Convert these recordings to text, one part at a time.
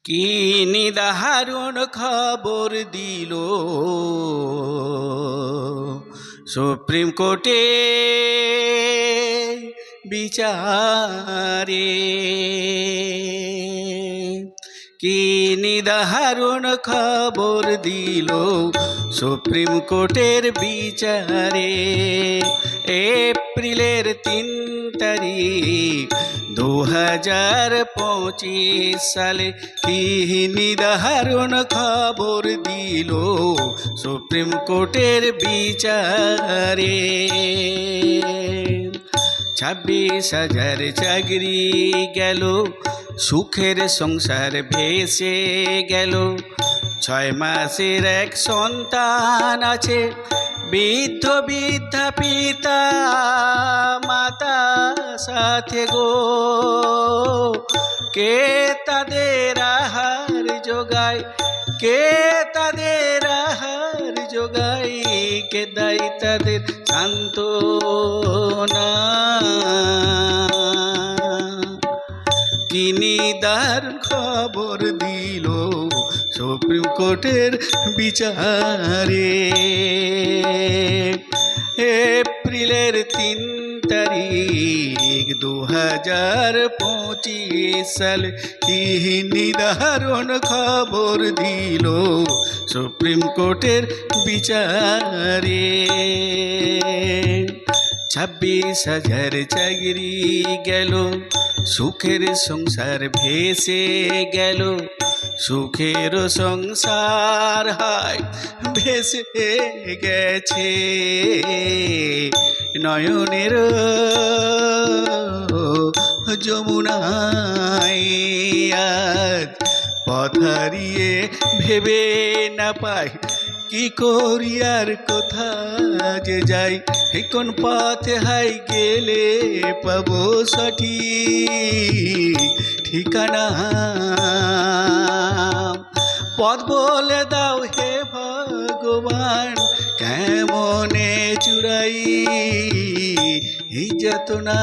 কি নিদারুণ খবর দিল সুপ্রিম কোর্টে বিচারে। কি নিদারুণ খবর দিল সুপ্রিম কোর্টের বিচারে। এপ্রিলের 3 তারিখ 2025 সালে কি নিদারুণ খবর দিল সুপ্রিম কোর্টের বিচারে। 26,000 চাকরি গেল, সুখের সংসার ভেসে গেল। 6 মাসের এক সন্তান আছে, বৃদ্ধ বৃদ্ধা পিতা মাতা সাথে গো। কে তাদের আহার যোগায়, কে তাদের আহার যোগায়, কে দেয় তাদের সান্ত্বনা। কি নিদারুণ খবর দিল সুপ্রিম কোর্টের বিচারে। এপ্রিলের 3 তারিখ 2025 সালে কি নিদারুণ খবর দিল সুপ্রিম কোর্টের বিচারে। 26,000 চাকরি গেল, সুখের সংসার ভেসে গেল। সুখের সংসার হায় ভেসে গেছে, নয়নের যমুনায় আজ পথ হারিয়ে ভেবে না পাই, কি করি আর কোথা যে যাই। কোন পথে হাই গেলে পাবো সঠিক ঠিকানা। পথ বলে দাও হে ভগবান, কেমনে চুরাই এই যাতনা।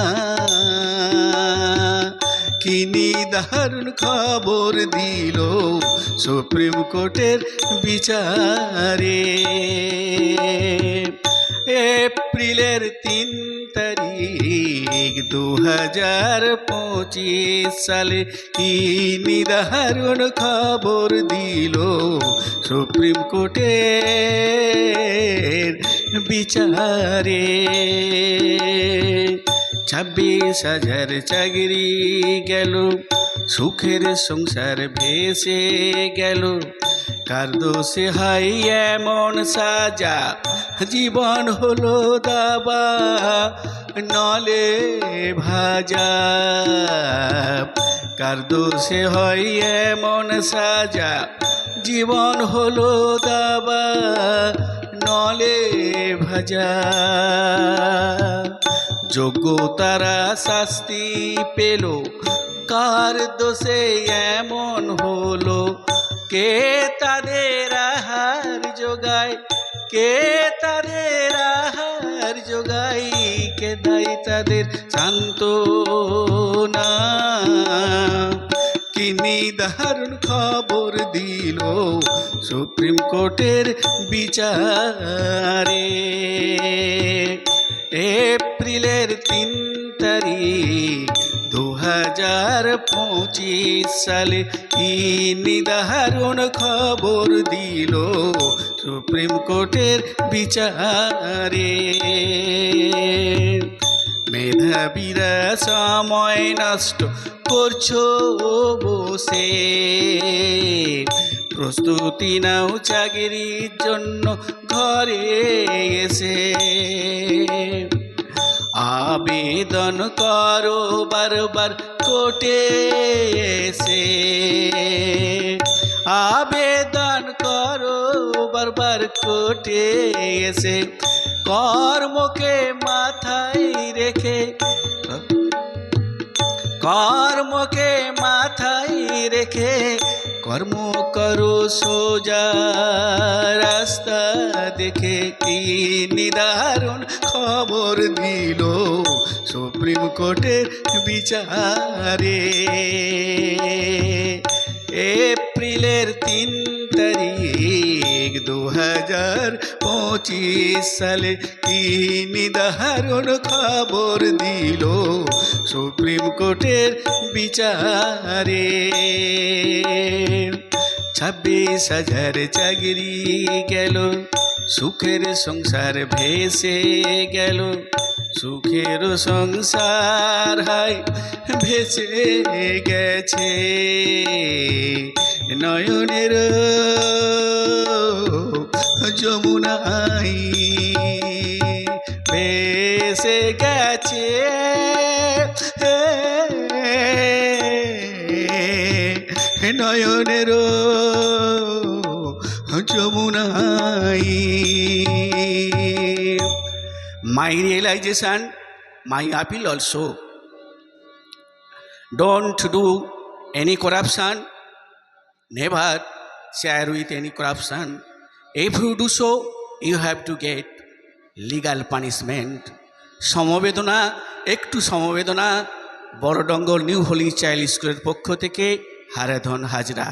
কি নিদারুণ খবর দিল সুপ্রিম কোর্টের বিচারে। এপ্রিলের 3 তারিখ 2025 সালে কি নিদারুণ খবর দিল সুপ্রিম কোর্টের বিচারে। 26,000 চাকরি গেল, সুখের সংসার ভেসে গেল। কার দোষে হাই এমন সাজা, জীবন হলো দাবা নলে ভাজা। কার দোষে হয় এমন সাজা, জীবন হলো দাবা নলে ভাজা। যোগ্য তারা শাস্তি পেল, কার দোষে এমন হলো। কে তাদের আহার যোগায়, কে তাদের আহার যোগায়, কে দেয় তাদের সান্ত্বনা। কি নিদারুণ খবর দিল সুপ্রিম কোর্টের বিচারে। এপ্রিলের 3 তারিখ 2025 সালে কি নিদারুণ খবর দিল সুপ্রিম কোর্টের বিচারে। মেধাবীরা সময় নষ্ট করছো বসে, প্রস্তুতি নাও চাকরির জন্য ঘরে এসে। আবেদন করো বারবার কোর্টে এসে, আবেদন করো বারবার কোর্টে এসে। কর্মকে মাথায় রেখে, কর্মকে মাথায় রেখে কর্ম করো সোজা রাস্তা দেখে। কি নিদারুণ খবর দিল সুপ্রিম কোর্টের বিচারে। এপ্রিলের 3 তারিখ 2025 সালে কি নিদারুণ খবর দিল সুপ্রিম কোর্টের বিচারে। 26,000 চাকরি গেল, সুখের সংসার ভেসে গেল, সুখের সংসার হায় ভেসে গেছে। নয়নের যমুনাই ভেসে গেছে, নয়নের যমুনাই। My realization, my appeal also, don't do any corruption, never share with any corruption. If you do so, you have to get legal punishment. সমবেদনা, একটু সমবেদনা বড়ডঙ্গর নিউ হোলি চাইল্ড স্কুলের পক্ষ থেকে হারাধন হাজরা।